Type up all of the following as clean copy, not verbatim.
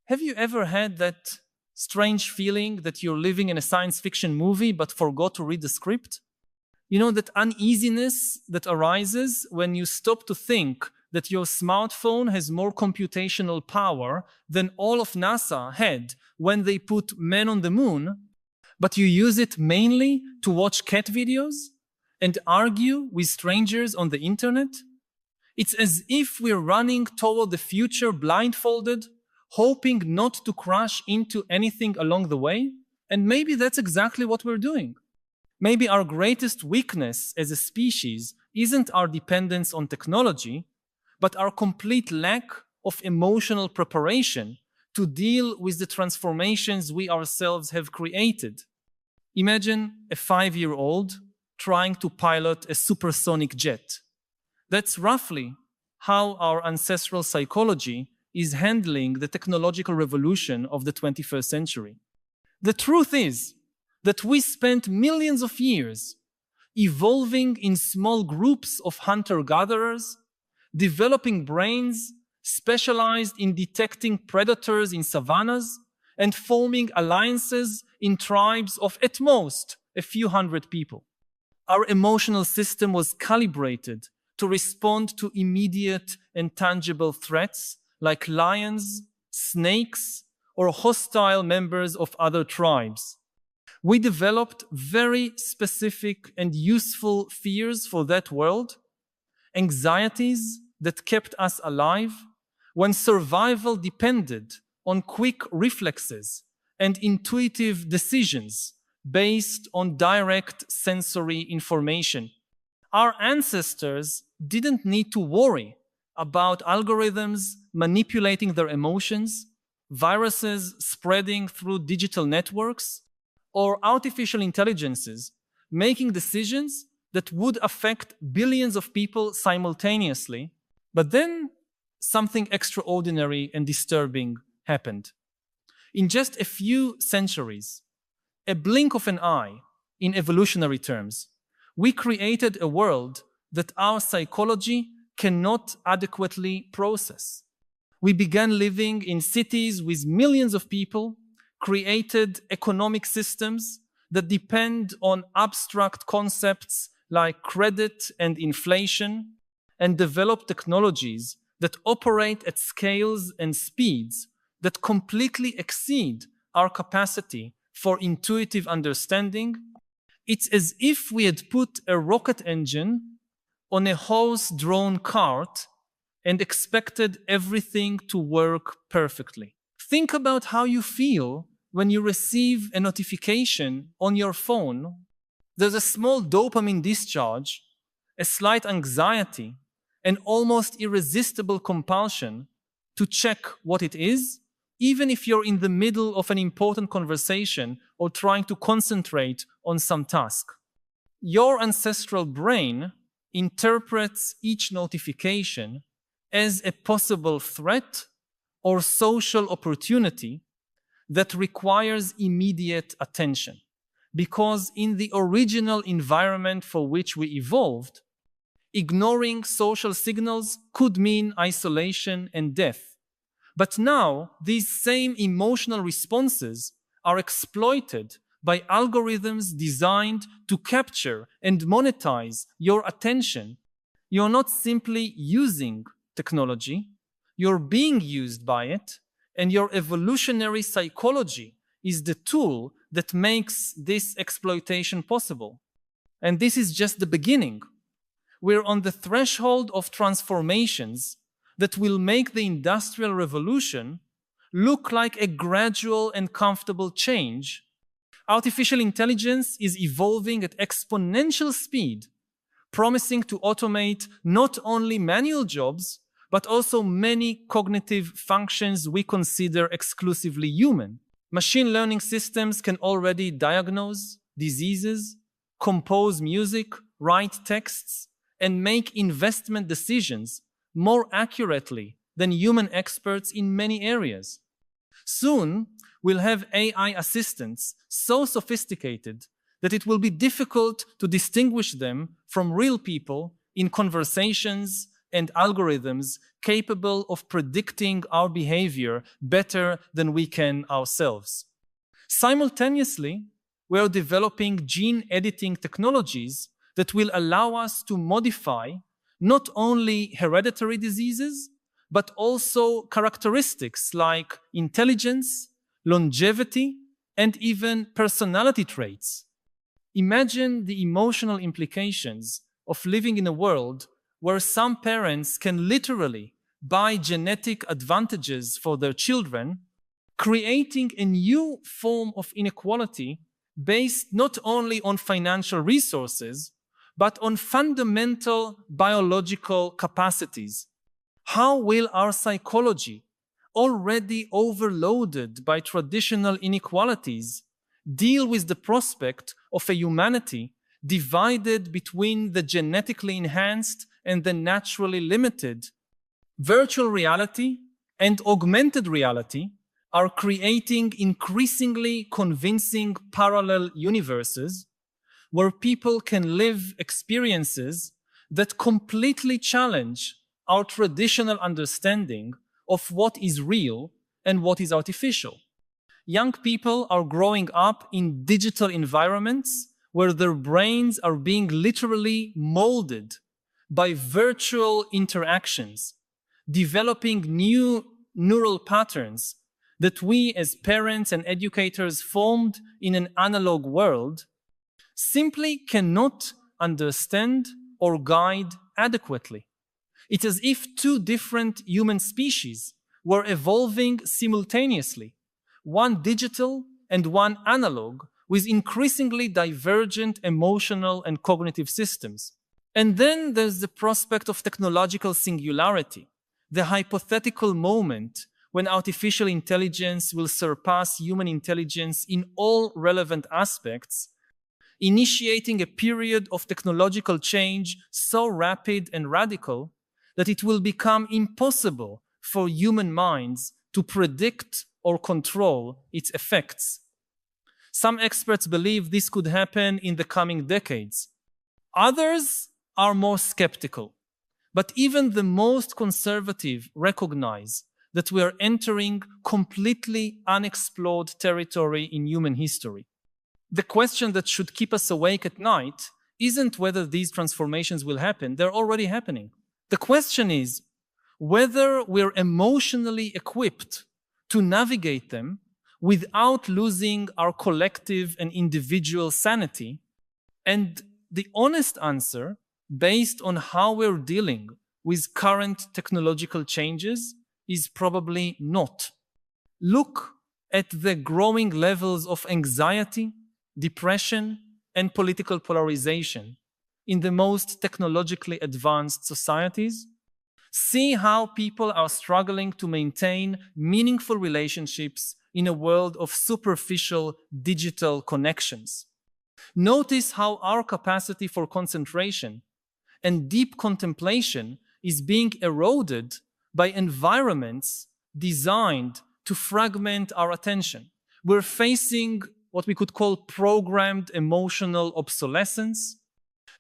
Have you ever had that strange feeling that you're living in a science fiction movie but forgot to read the script? You know, that uneasiness that arises when you stop to think that your smartphone has more computational power than all of NASA had when they put men on the moon, but you use it mainly to watch cat videos and argue with strangers on the internet? It's as if we're running toward the future blindfolded, hoping not to crash into anything along the way. And maybe that's exactly what we're doing. Maybe our greatest weakness as a species isn't our dependence on technology, but our complete lack of emotional preparation to deal with the transformations we ourselves have created. Imagine a 5-year-old trying to pilot a supersonic jet. That's roughly how our ancestral psychology is handling the technological revolution of the 21st century. The truth is that we spent millions of years evolving in small groups of hunter-gatherers, developing brains specialized in detecting predators in savannas, and forming alliances in tribes of at most a few hundred people. Our emotional system was calibrated to respond to immediate and tangible threats like lions, snakes, or hostile members of other tribes. We developed very specific and useful fears for that world, anxieties that kept us alive when survival depended on quick reflexes and intuitive decisions based on direct sensory information. Our ancestors didn't need to worry about algorithms manipulating their emotions, viruses spreading through digital networks, or artificial intelligences making decisions that would affect billions of people simultaneously. But then something extraordinary and disturbing happened. In just a few centuries, a blink of an eye, in evolutionary terms, we created a world that our psychology cannot adequately process. We began living in cities with millions of people, created economic systems that depend on abstract concepts like credit and inflation, and developed technologies that operate at scales and speeds that completely exceed our capacity for intuitive understanding. It's as if we had put a rocket engine on a horse-drawn cart and expected everything to work perfectly. Think about how you feel when you receive a notification on your phone. There's a small dopamine discharge, a slight anxiety, an almost irresistible compulsion to check what it is, even if you're in the middle of an important conversation or trying to concentrate on some task. Your ancestral brain interprets each notification as a possible threat or social opportunity that requires immediate attention, because in the original environment for which we evolved, ignoring social signals could mean isolation and death. But now, these same emotional responses are exploited by algorithms designed to capture and monetize your attention. You're not simply using technology, you're being used by it, and your evolutionary psychology is the tool that makes this exploitation possible. And this is just the beginning. We're on the threshold of transformations that will make the Industrial Revolution look like a gradual and comfortable change. Artificial intelligence is evolving at exponential speed, promising to automate not only manual jobs, but also many cognitive functions we consider exclusively human. Machine learning systems can already diagnose diseases, compose music, write texts, and make investment decisions more accurately than human experts in many areas. Soon, we'll have AI assistants so sophisticated that it will be difficult to distinguish them from real people in conversations and algorithms capable of predicting our behavior better than we can ourselves. Simultaneously, we are developing gene editing technologies that will allow us to modify not only hereditary diseases, but also characteristics like intelligence, longevity, and even personality traits. Imagine the emotional implications of living in a world where some parents can literally buy genetic advantages for their children, creating a new form of inequality based not only on financial resources, but on fundamental biological capacities. How will our psychology, already overloaded by traditional inequalities, deal with the prospect of a humanity divided between the genetically enhanced and the naturally limited? Virtual reality and augmented reality are creating increasingly convincing parallel universes where people can live experiences that completely challenge our traditional understanding of what is real and what is artificial. Young people are growing up in digital environments where their brains are being literally molded by virtual interactions, developing new neural patterns that we as parents and educators formed in an analog world simply cannot understand or guide adequately. It's as if two different human species were evolving simultaneously, one digital and one analog, with increasingly divergent emotional and cognitive systems. And then there's the prospect of technological singularity, the hypothetical moment when artificial intelligence will surpass human intelligence in all relevant aspects, initiating a period of technological change so rapid and radical that it will become impossible for human minds to predict or control its effects. Some experts believe this could happen in the coming decades. Others are more skeptical. But even the most conservative recognize that we are entering completely unexplored territory in human history. The question that should keep us awake at night isn't whether these transformations will happen, they're already happening. The question is whether we're emotionally equipped to navigate them without losing our collective and individual sanity. And the honest answer, based on how we're dealing with current technological changes, is probably not. Look at the growing levels of anxiety, depression, and political polarization in the most technologically advanced societies. See how people are struggling to maintain meaningful relationships in a world of superficial digital connections. Notice how our capacity for concentration and deep contemplation is being eroded by environments designed to fragment our attention. We're facing what we could call programmed emotional obsolescence.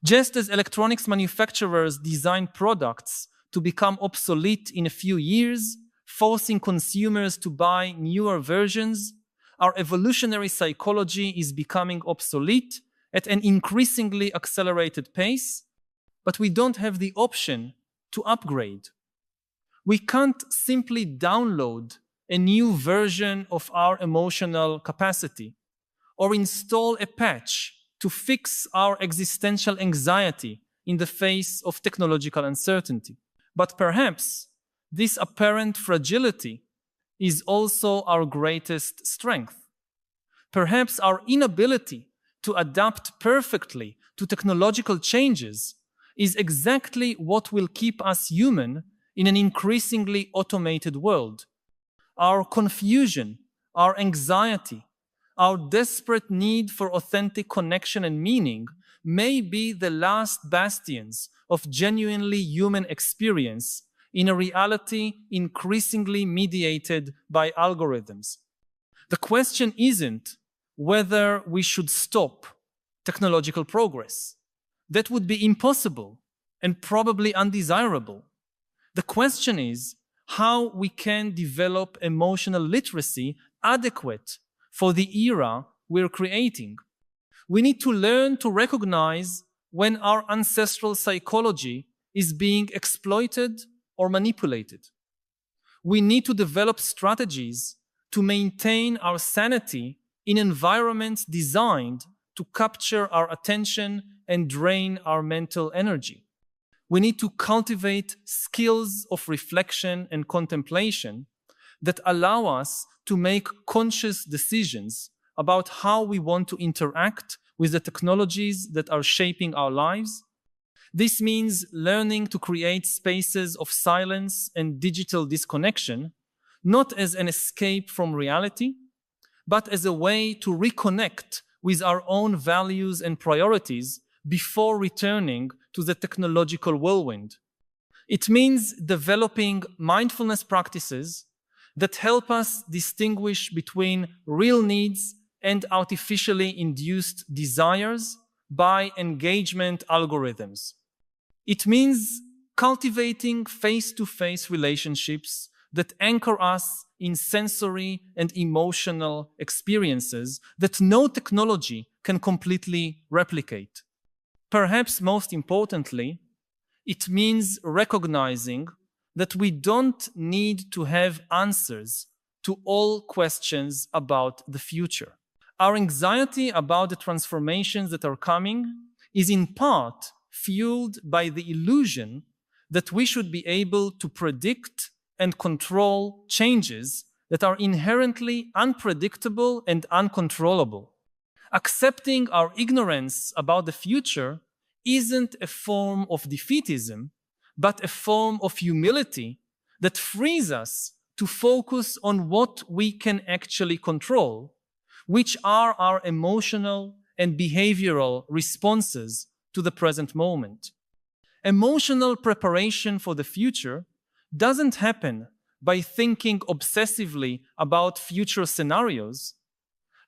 Just as electronics manufacturers design products to become obsolete in a few years, forcing consumers to buy newer versions, our evolutionary psychology is becoming obsolete at an increasingly accelerated pace, but we don't have the option to upgrade. We can't simply download a new version of our emotional capacity or install a patch to fix our existential anxiety in the face of technological uncertainty. But perhaps this apparent fragility is also our greatest strength. Perhaps our inability to adapt perfectly to technological changes is exactly what will keep us human in an increasingly automated world. Our confusion, our anxiety, our desperate need for authentic connection and meaning may be the last bastions of genuinely human experience in a reality increasingly mediated by algorithms. The question isn't whether we should stop technological progress. That would be impossible and probably undesirable. The question is how we can develop emotional literacy adequate for the era we're creating. We need to learn to recognize when our ancestral psychology is being exploited or manipulated. We need to develop strategies to maintain our sanity in environments designed to capture our attention and drain our mental energy. We need to cultivate skills of reflection and contemplation that allow us to make conscious decisions about how we want to interact with the technologies that are shaping our lives. This means learning to create spaces of silence and digital disconnection, not as an escape from reality, but as a way to reconnect with our own values and priorities before returning to the technological whirlwind. It means developing mindfulness practices that help us distinguish between real needs and artificially induced desires by engagement algorithms. It means cultivating face-to-face relationships that anchor us in sensory and emotional experiences that no technology can completely replicate. Perhaps most importantly, it means recognizing that we don't need to have answers to all questions about the future. Our anxiety about the transformations that are coming is in part fueled by the illusion that we should be able to predict and control changes that are inherently unpredictable and uncontrollable. Accepting our ignorance about the future isn't a form of defeatism, but a form of humility that frees us to focus on what we can actually control, which are our emotional and behavioral responses to the present moment. Emotional preparation for the future doesn't happen by thinking obsessively about future scenarios,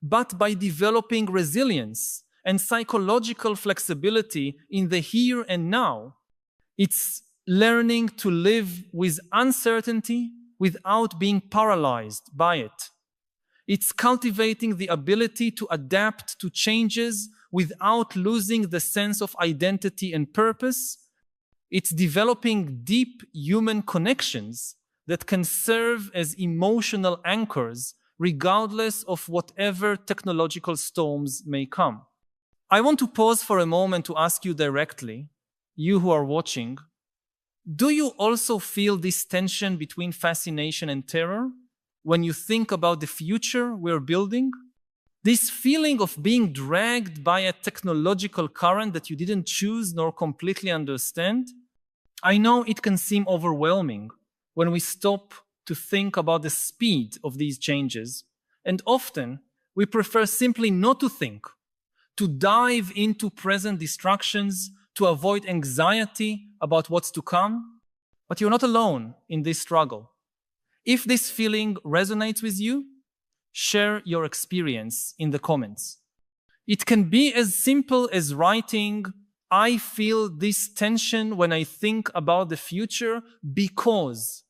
but by developing resilience and psychological flexibility in the here and now. It's learning to live with uncertainty without being paralyzed by it. It's cultivating the ability to adapt to changes without losing the sense of identity and purpose. It's developing deep human connections that can serve as emotional anchors regardless of whatever technological storms may come. I want to pause for a moment to ask you directly, you who are watching, do you also feel this tension between fascination and terror when you think about the future we're building? This feeling of being dragged by a technological current that you didn't choose nor completely understand? I know it can seem overwhelming when we stop to think about the speed of these changes, and often we prefer simply not to think, to dive into present distractions, to avoid anxiety about what's to come. But you're not alone in this struggle. If this feeling resonates with you, share your experience in the comments. It can be as simple as writing, "I feel this tension when I think about the future because,"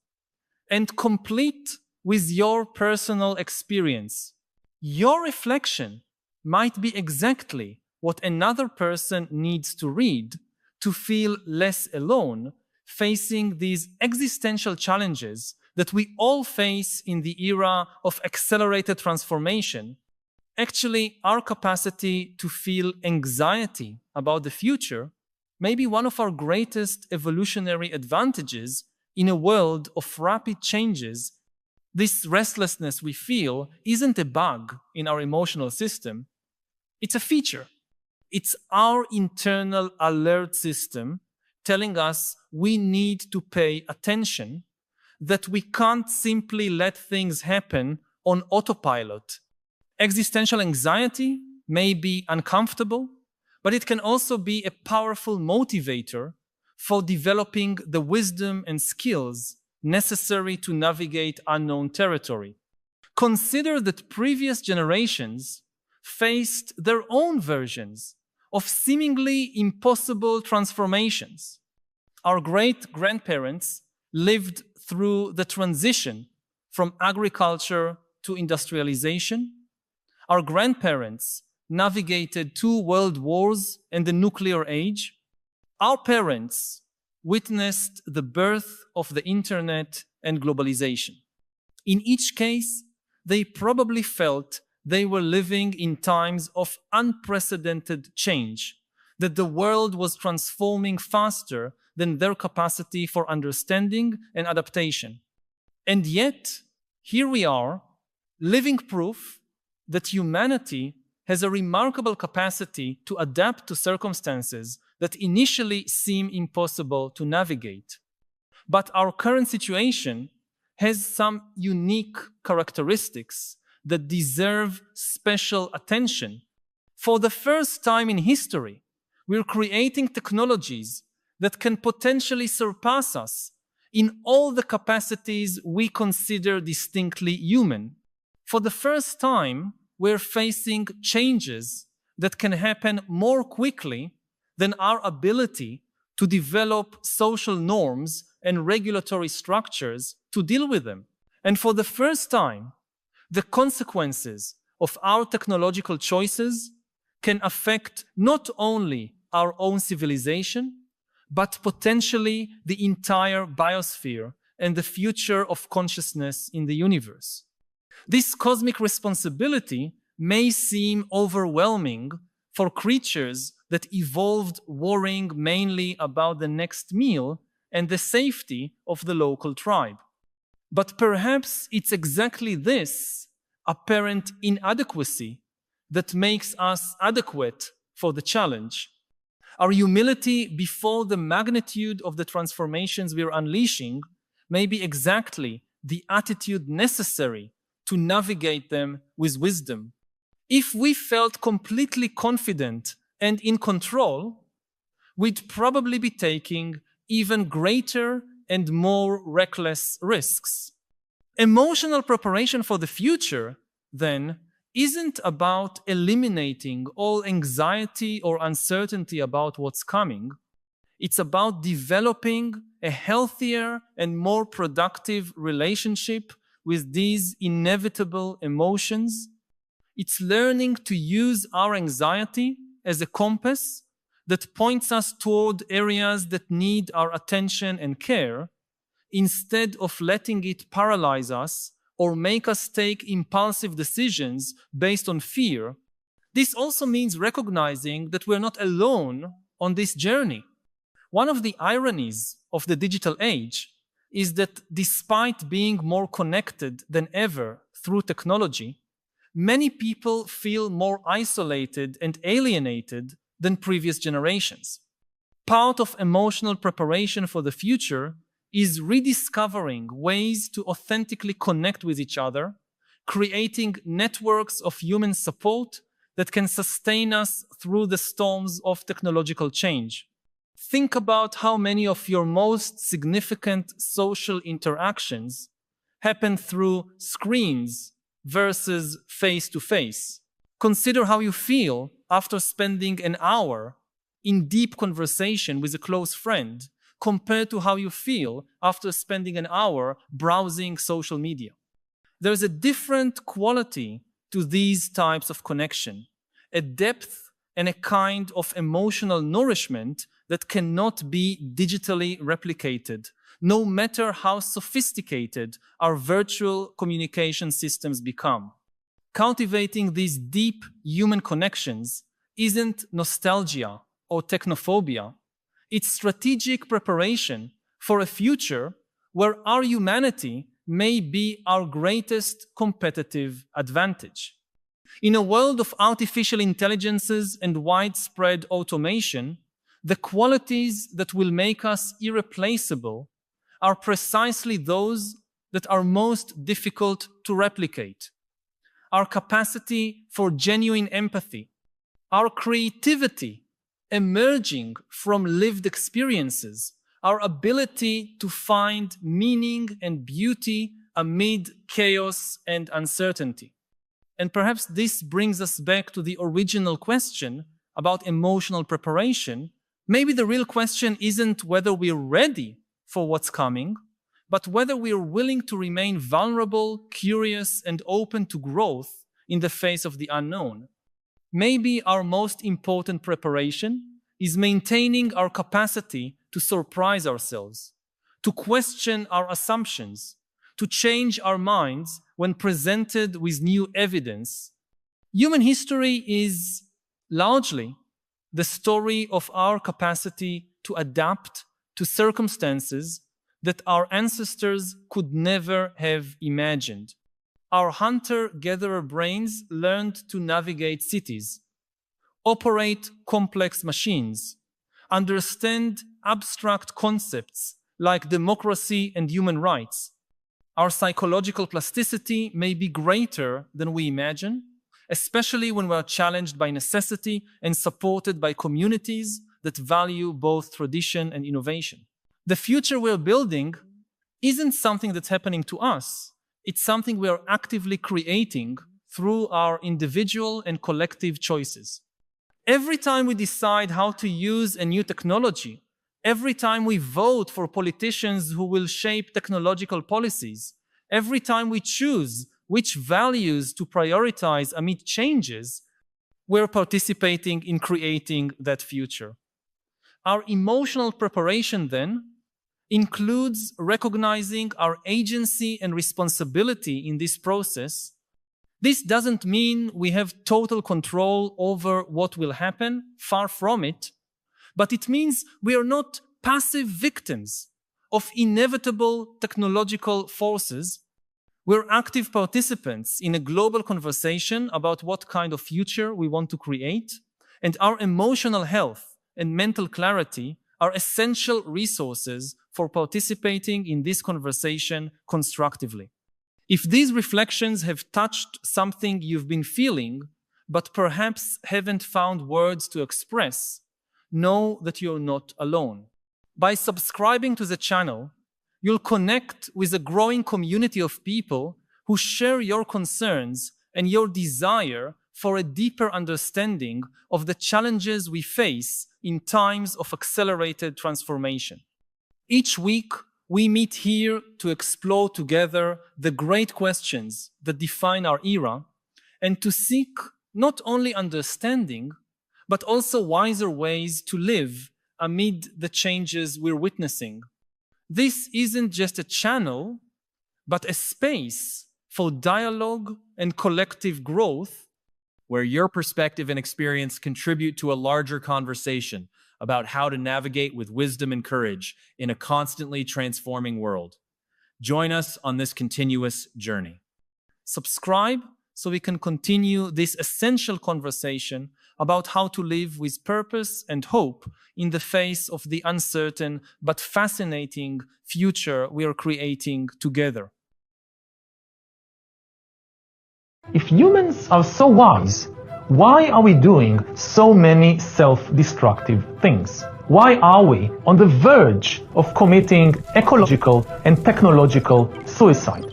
and complete with your personal experience. Your reflection might be exactly what another person needs to read to feel less alone facing these existential challenges that we all face in the era of accelerated transformation. Actually, our capacity to feel anxiety about the future may be one of our greatest evolutionary advantages in a world of rapid changes. This restlessness we feel isn't a bug in our emotional system. It's a feature. It's our internal alert system telling us we need to pay attention, that we can't simply let things happen on autopilot. Existential anxiety may be uncomfortable, but it can also be a powerful motivator for developing the wisdom and skills necessary to navigate unknown territory. Consider that previous generations faced their own versions of seemingly impossible transformations. Our great-grandparents lived through the transition from agriculture to industrialization. Our grandparents navigated 2 world wars and the nuclear age. Our parents witnessed the birth of the internet and globalization. In each case, they probably felt they were living in times of unprecedented change, that the world was transforming faster than their capacity for understanding and adaptation. And yet, here we are, living proof that humanity has a remarkable capacity to adapt to circumstances that initially seem impossible to navigate. But our current situation has some unique characteristics that deserve special attention. For the first time in history, we're creating technologies that can potentially surpass us in all the capacities we consider distinctly human. For the first time, we're facing changes that can happen more quickly than our ability to develop social norms and regulatory structures to deal with them. And for the first time, the consequences of our technological choices can affect not only our own civilization, but potentially the entire biosphere and the future of consciousness in the universe. This cosmic responsibility may seem overwhelming for creatures that evolved worrying mainly about the next meal and the safety of the local tribe. But perhaps it's exactly this apparent inadequacy that makes us adequate for the challenge. Our humility before the magnitude of the transformations we're unleashing may be exactly the attitude necessary to navigate them with wisdom. If we felt completely confident and in control, we'd probably be taking even greater and more reckless risks. Emotional preparation for the future, then, isn't about eliminating all anxiety or uncertainty about what's coming. It's about developing a healthier and more productive relationship with these inevitable emotions. It's learning to use our anxiety as a compass that points us toward areas that need our attention and care, instead of letting it paralyze us or make us take impulsive decisions based on fear. This also means recognizing that we're not alone on this journey. One of the ironies of the digital age is that despite being more connected than ever through technology, many people feel more isolated and alienated than previous generations. Part of emotional preparation for the future is rediscovering ways to authentically connect with each other, creating networks of human support that can sustain us through the storms of technological change. Think about how many of your most significant social interactions happen through screens versus face-to-face. Consider how you feel after spending an hour in deep conversation with a close friend compared to how you feel after spending an hour browsing social media. There's a different quality to these types of connection, a depth and a kind of emotional nourishment that cannot be digitally replicated, no matter how sophisticated our virtual communication systems become. Cultivating these deep human connections isn't nostalgia or technophobia. It's strategic preparation for a future where our humanity may be our greatest competitive advantage. In a world of artificial intelligences and widespread automation, the qualities that will make us irreplaceable are precisely those that are most difficult to replicate. Our capacity for genuine empathy, our creativity emerging from lived experiences, our ability to find meaning and beauty amid chaos and uncertainty. And perhaps this brings us back to the original question about emotional preparation. Maybe the real question isn't whether we're ready for what's coming, but whether we are willing to remain vulnerable, curious, and open to growth in the face of the unknown. Maybe our most important preparation is maintaining our capacity to surprise ourselves, to question our assumptions, to change our minds when presented with new evidence. Human history is largely the story of our capacity to adapt to circumstances that our ancestors could never have imagined. Our hunter-gatherer brains learned to navigate cities, operate complex machines, understand abstract concepts like democracy and human rights. Our psychological plasticity may be greater than we imagine, especially when we are challenged by necessity and supported by communities that value both tradition and innovation. The future we're building isn't something that's happening to us. It's something we are actively creating through our individual and collective choices. Every time we decide how to use a new technology, every time we vote for politicians who will shape technological policies, every time we choose which values to prioritize amid changes, we're participating in creating that future. Our emotional preparation, then, includes recognizing our agency and responsibility in this process. This doesn't mean we have total control over what will happen, far from it, but it means we are not passive victims of inevitable technological forces. We're active participants in a global conversation about what kind of future we want to create, and our emotional health and mental clarity are essential resources for participating in this conversation constructively. If these reflections have touched something you've been feeling, but perhaps haven't found words to express, know that you're not alone. By subscribing to the channel, you'll connect with a growing community of people who share your concerns and your desire for a deeper understanding of the challenges we face in times of accelerated transformation. Each week, we meet here to explore together the great questions that define our era and to seek not only understanding, but also wiser ways to live amid the changes we're witnessing. This isn't just a channel, but a space for dialogue and collective growth, where your perspective and experience contribute to a larger conversation about how to navigate with wisdom and courage in a constantly transforming world. Join us on this continuous journey. Subscribe so we can continue this essential conversation about how to live with purpose and hope in the face of the uncertain but fascinating future we are creating together. If humans are so wise, why are we doing so many self-destructive things? Why are we on the verge of committing ecological and technological suicide?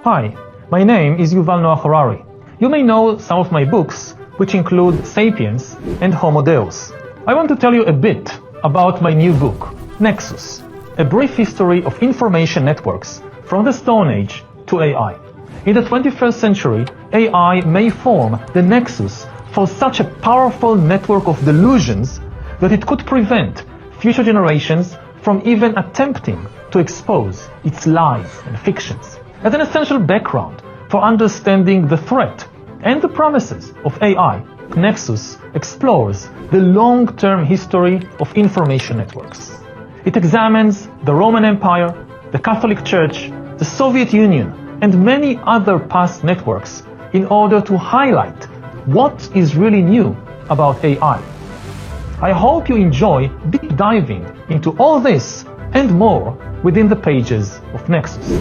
Hi, my name is Yuval Harari. You may know some of my books, which include Sapiens and Homo Deus. I want to tell you a bit about my new book, Nexus, a brief history of information networks from the Stone Age to AI. In the 21st century, AI may form the nexus for such a powerful network of delusions that it could prevent future generations from even attempting to expose its lies and fictions. As an essential background for understanding the threat and the promises of AI, Nexus explores the long-term history of information networks. It examines the Roman Empire, the Catholic Church, the Soviet Union, and many other past networks in order to highlight what is really new about AI. I hope you enjoy deep diving into all this and more within the pages of Nexus.